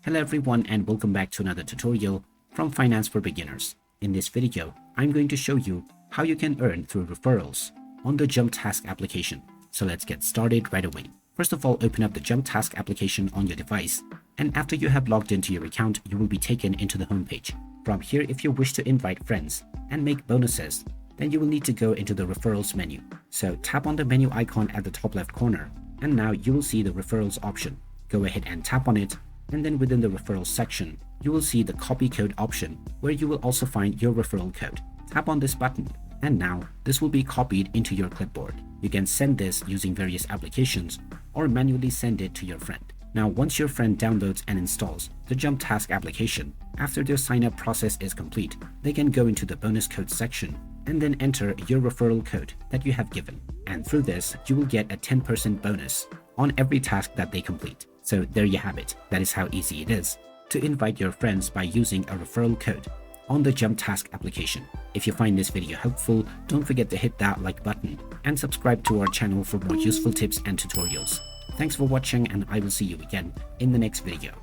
Hello everyone and welcome back to another tutorial from Finance for Beginners. In this video, I'm going to show you how you can earn through referrals on the JumpTask application. So let's get started right away. First of all, open up the JumpTask application on your device, and after you have logged into your account, you will be taken into the homepage. From here, if you wish to invite friends and make bonuses, then you will need to go into the referrals menu. So tap on the menu icon at the top left corner, and now you will see the referrals option. Go ahead and tap on it, and then within the referrals section, you will see the copy code option where you will also find your referral code. Tap on this button, and now this will be copied into your clipboard. You can send this using various applications or manually send it to your friend. Now, once your friend downloads and installs the JumpTask application, after their sign-up process is complete, they can go into the bonus code section and then enter your referral code that you have given. And through this, you will get a 10% bonus on every task that they complete. So there you have it. That is how easy it is to invite your friends by using a referral code on the JumpTask application. If you find this video helpful, don't forget to hit that like button and subscribe to our channel for more useful tips and tutorials. Thanks for watching, and I will see you again in the next video.